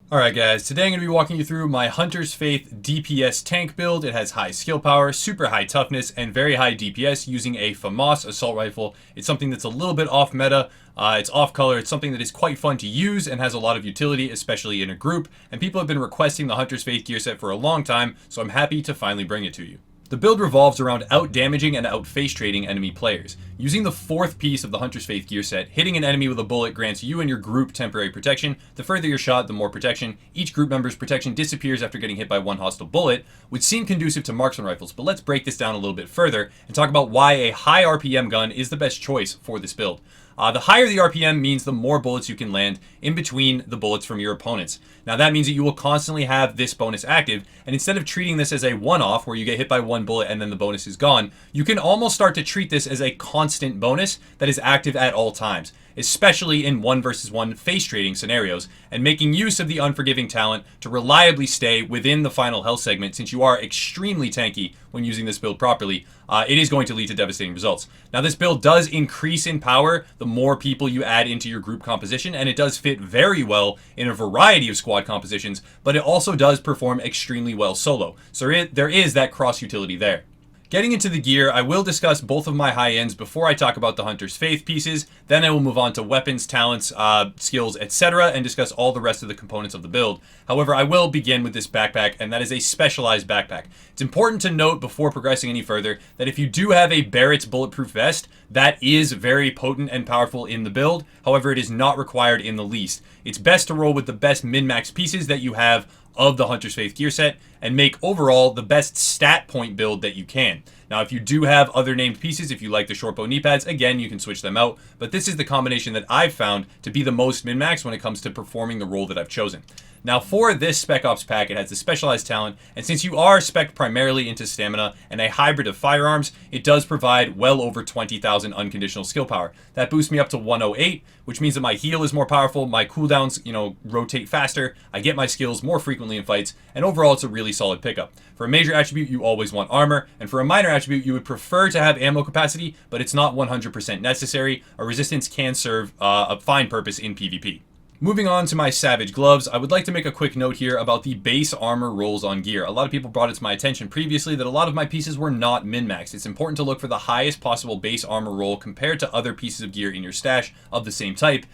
Alright guys, today I'm going to be walking you through my Hunter's Faith DPS tank build. It has high skill power, super high toughness, and very high DPS using a FAMAS assault rifle. It's something that's a little bit off meta, it's off color, it's something that is quite fun to use and has a lot of utility, especially in a group, and people have been requesting the Hunter's Faith gear set for a long time, so I'm happy to finally bring it to you. The build revolves around out-damaging and out-face trading enemy players. Using the fourth piece of the Hunter's Faith gear set, hitting an enemy with a bullet grants you and your group temporary protection. The further your shot, the more protection. Each group member's protection disappears after getting hit by one hostile bullet, which seem conducive to marksman rifles, but let's break this down a little bit further and talk about why a high RPM gun is the best choice for this build. The higher the RPM means the more bullets you can land in between the bullets from your opponents. Now that means that you will constantly have this bonus active, and instead of treating this as a one-off where you get hit by one bullet and then the bonus is gone, you can almost start to treat this as a constant bonus that is active at all times, especially in 1 versus 1 face trading scenarios, and making use of the unforgiving talent to reliably stay within the final health segment. Since you are extremely tanky when using this build properly, it is going to lead to devastating results. Now this build does increase in power the more people you add into your group composition, and it does fit very well in a variety of squad compositions, but it also does perform extremely well solo, so there is that cross utility there. Getting into the gear, I will discuss both of my high ends before I talk about the Hunter's Faith pieces. Then I will move on to weapons, talents, skills, etc. and discuss all the rest of the components of the build. However, I will begin with this backpack, and that is a specialized backpack. It's important to note before progressing any further that if you do have a Barrett's bulletproof vest, that is very potent and powerful in the build. However, it is not required in the least. It's best to roll with the best min-max pieces that you have of the Hunter's Faith gear set and make overall the best stat point build that you can. Now, if you do have other named pieces, if you like the shortbow knee pads, again, you can switch them out, but this is the combination that I've found to be the most min-max when it comes to performing the role that I've chosen. Now, for this Spec Ops pack, it has the specialized talent, and since you are spec'd primarily into stamina and a hybrid of firearms, it does provide well over 20,000 unconditional skill power. That boosts me up to 108, which means that my heal is more powerful, my cooldowns, rotate faster, I get my skills more frequently in fights, and overall it's a really solid pickup. For a major attribute, you always want armor, and for a minor attribute, you would prefer to have ammo capacity, but it's not 100% necessary. A resistance can serve a fine purpose in PvP. Moving on to my Savage Gloves, I would like to make a quick note here about the base armor rolls on gear. A lot of people brought it to my attention previously that a lot of my pieces were not min-maxed. It's important to look for the highest possible base armor roll compared to other pieces of gear in your stash of the same type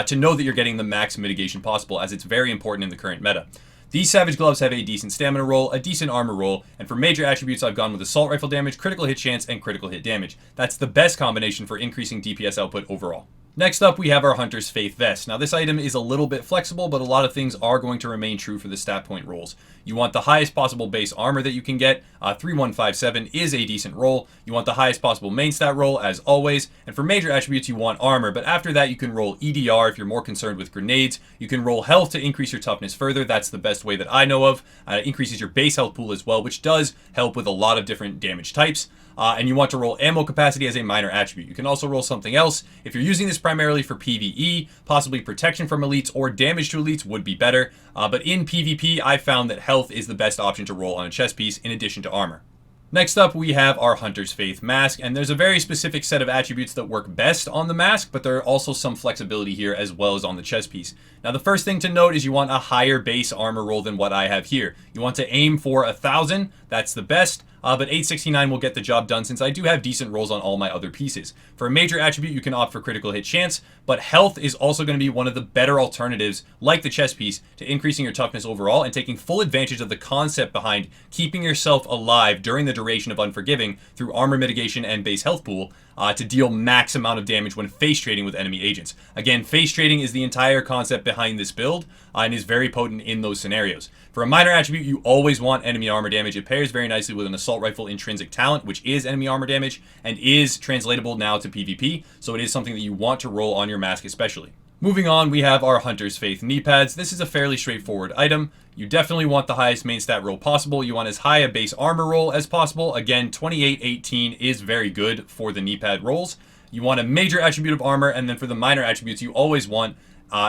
to know that you're getting the max mitigation possible, as it's very important in the current meta. These Savage Gloves have a decent stamina roll, a decent armor roll, and for major attributes I've gone with assault rifle damage, critical hit chance, and critical hit damage. That's the best combination for increasing DPS output overall. Next up, we have our Hunter's Faith vest. Now this item is a little bit flexible, but a lot of things are going to remain true for the stat point rolls. You want the highest possible base armor that you can get. 3157 is a decent roll. You want the highest possible main stat roll, as always. And for major attributes, you want armor, but after that you can roll EDR if you're more concerned with grenades. You can roll health to increase your toughness further. That's the best way that I know of. It increases your base health pool as well, which does help with a lot of different damage types. And you want to roll ammo capacity as a minor attribute. You can also roll something else. If you're using this primarily for PvE, possibly protection from elites or damage to elites would be better. But in PvP, I found that health is the best option to roll on a chest piece in addition to armor. Next up, we have our Hunter's Faith mask, and there's a very specific set of attributes that work best on the mask, but there are also some flexibility here as well as on the chest piece. Now, the first thing to note is you want a higher base armor roll than what I have here. You want to aim for 1,000, that's the best, but 869 will get the job done since I do have decent rolls on all my other pieces. For a major attribute, you can opt for critical hit chance, but health is also going to be one of the better alternatives, like the chest piece, to increasing your toughness overall and taking full advantage of the concept behind keeping yourself alive during the duration of Unforgiving through armor mitigation and base health pool to deal max amount of damage when face trading with enemy agents. Again, face trading is the entire concept behind this build and is very potent in those scenarios. For a minor attribute, you always want enemy armor damage. It pairs very nicely with an assault rifle intrinsic talent, which is enemy armor damage and is translatable now to PvP, so it is something that you want to roll on your mask especially. Moving on, we have our Hunter's Faith knee pads. This is a fairly straightforward item. You definitely want the highest main stat roll possible. You want as high a base armor roll as possible. Again, 2818 is very good for the knee pad rolls. You want a major attribute of armor, and then for the minor attributes, you always want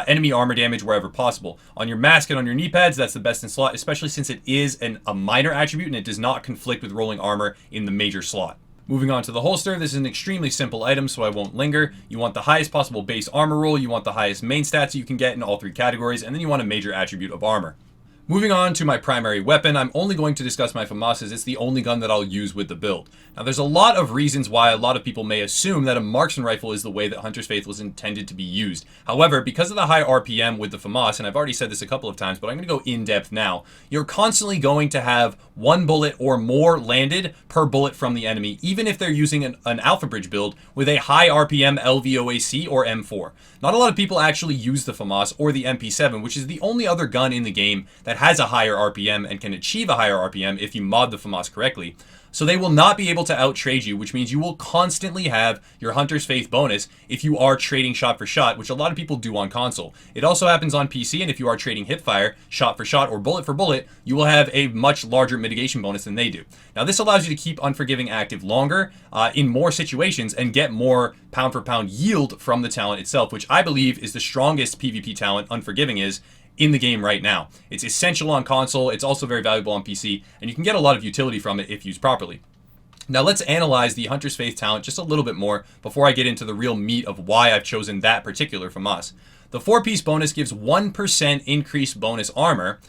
enemy armor damage wherever possible. On your mask and on your knee pads, that's the best in slot, especially since it is a minor attribute and it does not conflict with rolling armor in the major slot. Moving on to the holster, this is an extremely simple item, so I won't linger. You want the highest possible base armor roll, you want the highest main stats you can get in all 3 categories, and then you want a major attribute of armor. Moving on to my primary weapon, I'm only going to discuss my FAMAS as it's the only gun that I'll use with the build. Now there's a lot of reasons why a lot of people may assume that a marksman rifle is the way that Hunter's Faith was intended to be used. However, because of the high RPM with the FAMAS, and I've already said this a couple of times, but I'm going to go in depth now, you're constantly going to have 1 bullet or more landed per bullet from the enemy, even if they're using an Alpha Bridge build with a high RPM LVOAC or M4. Not a lot of people actually use the FAMAS or the MP7, which is the only other gun in the game that has a higher RPM and can achieve a higher RPM if you mod the FAMAS correctly. So they will not be able to outtrade you, which means you will constantly have your Hunter's Faith bonus if you are trading shot for shot, which a lot of people do on console. It also happens on PC, and if you are trading hipfire, shot for shot, or bullet for bullet, you will have a much larger mitigation bonus than they do. Now this allows you to keep Unforgiving active longer in more situations and get more pound for pound yield from the talent itself, which I believe is the strongest PvP talent Unforgiving is in the game right now. It's essential on console, it's also very valuable on PC, and you can get a lot of utility from it if used properly. Now let's analyze the Hunter's Faith talent just a little bit more before I get into the real meat of why I've chosen that particular FAMAS. The 4-piece bonus gives 1% increased bonus armor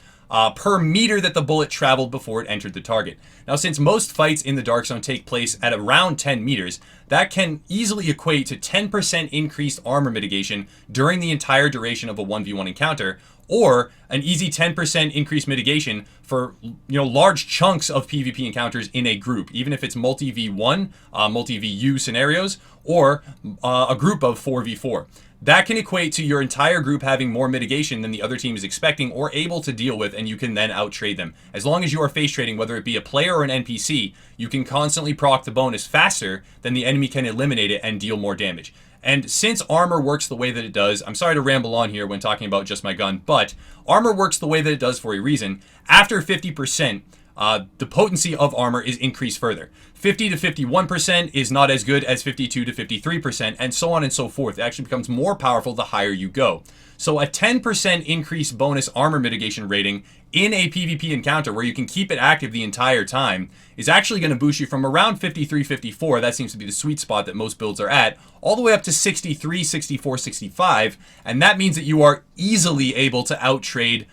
per meter that the bullet traveled before it entered the target. Now, since most fights in the Dark Zone take place at around 10 meters, that can easily equate to 10% increased armor mitigation during the entire duration of a 1v1 encounter, or an easy 10% increased mitigation for large chunks of PvP encounters in a group, even if it's multi-v1, multi-vu scenarios, or a group of 4v4. That can equate to your entire group having more mitigation than the other team is expecting or able to deal with, and you can then outtrade them. As long as you are face trading, whether it be a player or an NPC, you can constantly proc the bonus faster than the enemy can eliminate it and deal more damage. And since armor works the way that it does, I'm sorry to ramble on here when talking about just my gun, but armor works the way that it does for a reason. After 50%, the potency of armor is increased further. 50 to 51% is not as good as 52 to 53%, and so on and so forth. It actually becomes more powerful the higher you go. So a 10% increased bonus armor mitigation rating in a PvP encounter where you can keep it active the entire time is actually going to boost you from around 53, 54, that seems to be the sweet spot that most builds are at, all the way up to 63, 64, 65, and that means that you are easily able to outtrade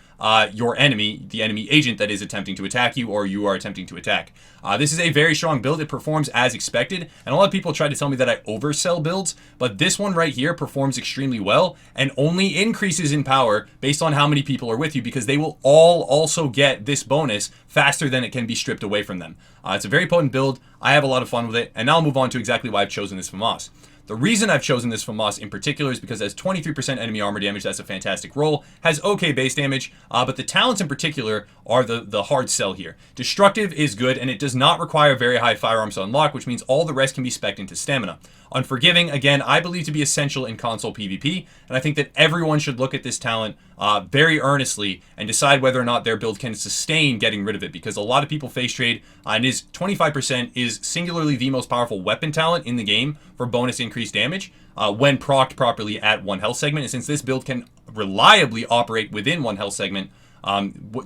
your enemy, the enemy agent that is attempting to attack you or you are attempting to attack. This is a very strong build. It performs as expected, and a lot of people try to tell me that I oversell builds, but this one right here performs extremely well and only increases in power based on how many people are with you, because they will all also get this bonus faster than it can be stripped away from them. It's a very potent build. I have a lot of fun with it, and now I'll move on to exactly why I've chosen this FAMAS. The reason I've chosen this FAMAS in particular is because it has 23% enemy armor damage. That's a fantastic roll. Has okay base damage, but the talents in particular are the hard sell here. Destructive is good, and it does not require very high firearms to unlock, which means all the rest can be spec'd into stamina. Unforgiving, again, I believe to be essential in console PvP, and I think that everyone should look at this talent very earnestly and decide whether or not their build can sustain getting rid of it, because a lot of people face trade, and 25% is singularly the most powerful weapon talent in the game for bonus increased damage when procced properly at 1 health segment. And since this build can reliably operate within 1 health segment,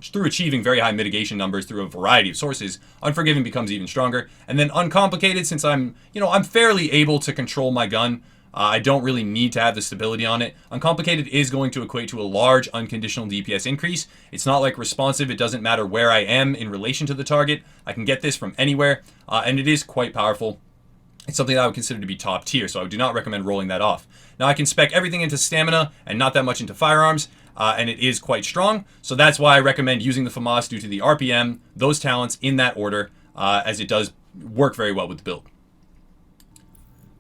through achieving very high mitigation numbers through a variety of sources, Unforgiving becomes even stronger. And then Uncomplicated, since I'm fairly able to control my gun, I don't really need to have the stability on it. Uncomplicated is going to equate to a large unconditional DPS increase. It's not like Responsive. It doesn't matter where I am in relation to the target. I can get this from anywhere, and it is quite powerful. It's something that I would consider to be top tier, so I do not recommend rolling that off. Now I can spec everything into stamina and not that much into firearms, and it is quite strong, so that's why I recommend using the FAMAS due to the RPM, those talents in that order, as it does work very well with the build.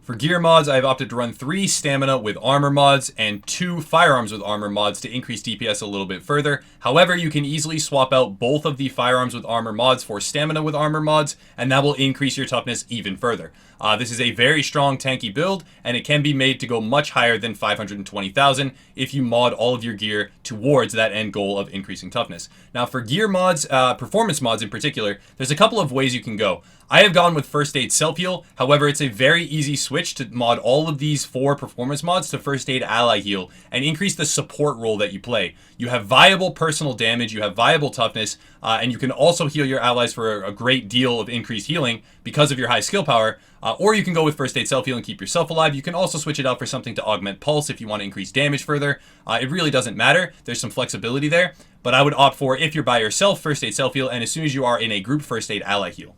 For gear mods, I've opted to run 3 stamina with armor mods and 2 firearms with armor mods to increase DPS a little bit further. However, you can easily swap out both of the firearms with armor mods for stamina with armor mods, and that will increase your toughness even further. This is a very strong tanky build, and it can be made to go much higher than 520,000 if you mod all of your gear towards that end goal of increasing toughness. Now for gear mods, performance mods in particular, there's a couple of ways you can go. I have gone with First Aid Self-Heal. However, it's a very easy switch to mod all of these 4 performance mods to First Aid Ally Heal and increase the support role that you play. You have viable personal damage, you have viable toughness, and you can also heal your allies for a great deal of increased healing because of your high skill power. Or you can go with First Aid Self-Heal and keep yourself alive. You can also switch it out for something to augment Pulse if you want to increase damage further. It really doesn't matter. There's some flexibility there. But I would opt for, if you're by yourself, First Aid Self-Heal, and as soon as you are in a group, First Aid Ally Heal.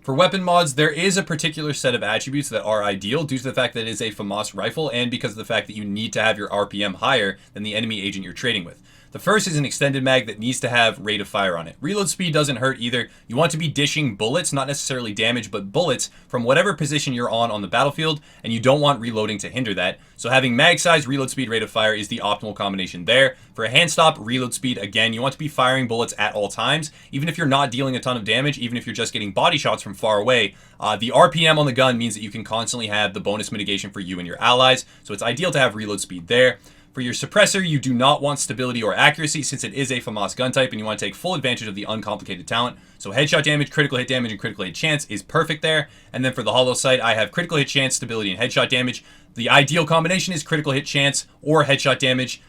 For weapon mods, there is a particular set of attributes that are ideal due to the fact that it is a FAMAS rifle and because of the fact that you need to have your RPM higher than the enemy agent you're trading with. The first is an extended mag that needs to have rate of fire on it. Reload speed doesn't hurt either. You want to be dishing bullets, not necessarily damage, but bullets from whatever position you're on the battlefield, and you don't want reloading to hinder that. So having mag size, reload speed, rate of fire is the optimal combination there. For a hand stop, reload speed, again, you want to be firing bullets at all times, even if you're not dealing a ton of damage, even if you're just getting body shots from far away. The RPM on the gun means that you can constantly have the bonus mitigation for you and your allies, so it's ideal to have reload speed there. For your suppressor, you do not want stability or accuracy since it is a FAMAS gun type and you want to take full advantage of the uncomplicated talent. So headshot damage, critical hit damage, and critical hit chance is perfect there. And then for the hollow sight, I have critical hit chance, stability, and headshot damage. The ideal combination is critical hit chance or headshot damage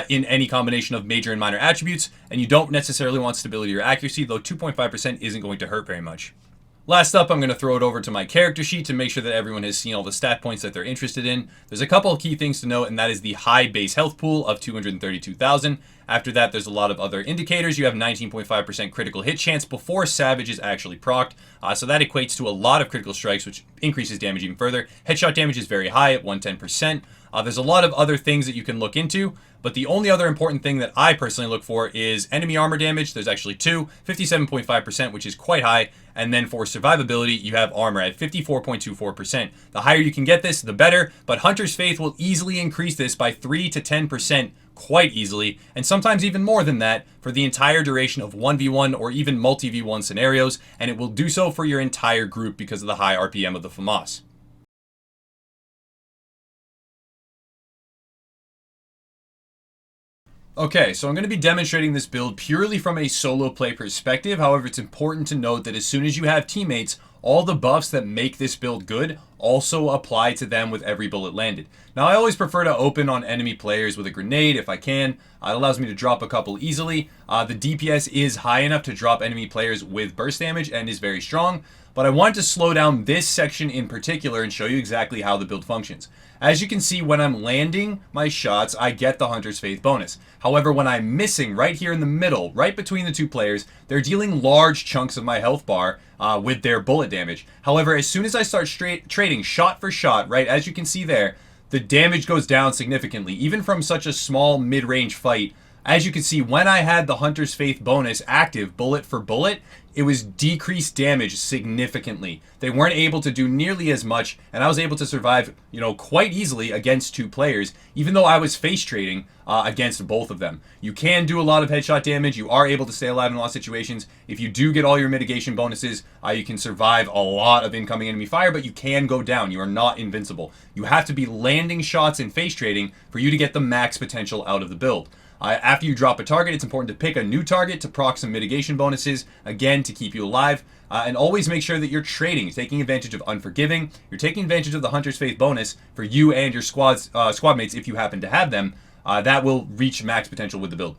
in any combination of major and minor attributes. And you don't necessarily want stability or accuracy, though 2.5% isn't going to hurt very much. Last up, I'm going to throw it over to my character sheet to make sure that everyone has seen all the stat points that they're interested in. There's a couple of key things to note, and that is the high base health pool of 232,000. After that, there's a lot of other indicators. You have 19.5% critical hit chance before Savage is actually procced. So that equates to a lot of critical strikes, which increases damage even further. Headshot damage is very high at 110%. There's a lot of other things that you can look into, but the only other important thing that I personally look for is enemy armor damage. There's actually 57.5%, which is quite high. And then for survivability, you have armor at 54.24%. The higher you can get this, the better, but Hunter's Faith will easily increase this by 3 to 10% quite easily, and sometimes even more than that for the entire duration of 1v1 or even multi-v1 scenarios, and it will do so for your entire group because of the high RPM of the FAMAS. Okay, so I'm going to be demonstrating this build purely from a solo play perspective. However, it's important to note that as soon as you have teammates, all the buffs that make this build good also apply to them with every bullet landed. Now, I always prefer to open on enemy players with a grenade if I can. It allows me to drop a couple easily. The DPS is high enough to drop enemy players with burst damage and is very strong. But I want to slow down this section in particular and show you exactly how the build functions. As you can see, when I'm landing my shots, I get the Hunter's Faith bonus. However, when I'm missing right here in the middle, right between the two players, they're dealing large chunks of my health bar with their bullet damage. However, as soon as I start trading shot for shot, right, as you can see there, the damage goes down significantly, even from such a small mid-range fight. As you can see, when I had the Hunter's Faith bonus active bullet for bullet, it was decreased damage significantly. They weren't able to do nearly as much, and I was able to survive, quite easily against two players, even though I was face trading against both of them. You can do a lot of headshot damage. You are able to stay alive in a lot of situations. If you do get all your mitigation bonuses, you can survive a lot of incoming enemy fire, but you can go down. You are not invincible. You have to be landing shots and face trading for you to get the max potential out of the build. After you drop a target, it's important to pick a new target to proc some mitigation bonuses, again, to keep you alive. And always make sure that you're trading, taking advantage of Unforgiving. You're taking advantage of the Hunter's Faith bonus for you and your squad mates if you happen to have them. That will reach max potential with the build.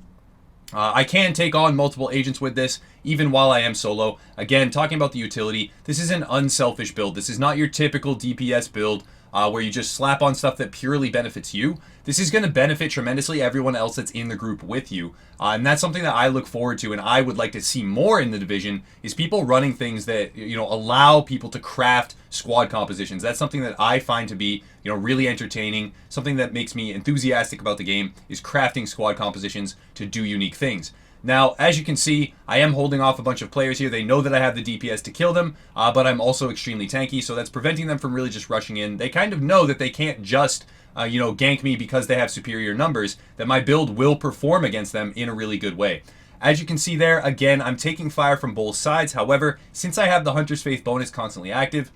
I can take on multiple agents with this, even while I am solo. Again, talking about the utility, this is an unselfish build. This is not your typical DPS build where you just slap on stuff that purely benefits you. This is going to benefit tremendously everyone else that's in the group with you. And that's something that I look forward to and I would like to see more in the division is people running things that, allow people to craft squad compositions. That's something that I find to be, really entertaining. Something that makes me enthusiastic about the game is crafting squad compositions to do unique things. Now, as you can see, I am holding off a bunch of players here. They know that I have the DPS to kill them, but I'm also extremely tanky, so that's preventing them from really just rushing in. They kind of know that they can't just, gank me because they have superior numbers, that my build will perform against them in a really good way. As you can see there, again, I'm taking fire from both sides. However, since I have the Hunter's Faith bonus constantly active,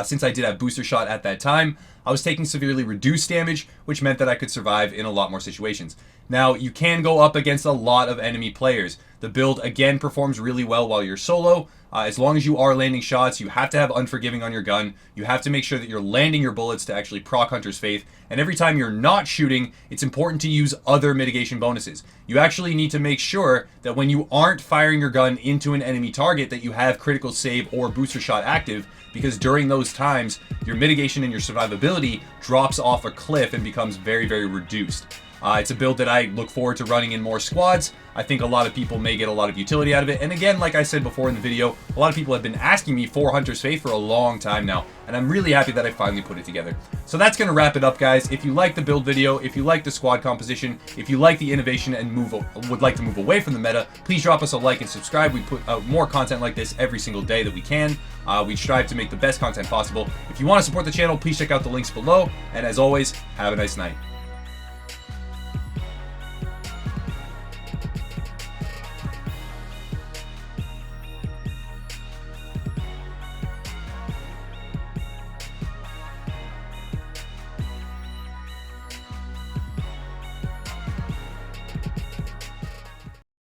since I did have booster shot at that time, I was taking severely reduced damage, which meant that I could survive in a lot more situations. Now, you can go up against a lot of enemy players. The build, again, performs really well while you're solo. As long as you are landing shots, you have to have Unforgiving on your gun. You have to make sure that you're landing your bullets to actually proc Hunter's Faith. And every time you're not shooting, it's important to use other mitigation bonuses. You actually need to make sure that when you aren't firing your gun into an enemy target, that you have critical save or booster shot active, because during those times, your mitigation and your survivability drops off a cliff and becomes very, very reduced. It's a build that I look forward to running in more squads. I think a lot of people may get a lot of utility out of it. And again, like I said before in the video, a lot of people have been asking me for Hunter's Faith for a long time now, and I'm really happy that I finally put it together. So that's going to wrap it up, guys. If you like the build video, if you like the squad composition, if you like the innovation and would like to move away from the meta, please drop us a like and subscribe. We put out more content like this every single day that we can. We strive to make the best content possible. If you want to support the channel, please check out the links below. And as always, have a nice night.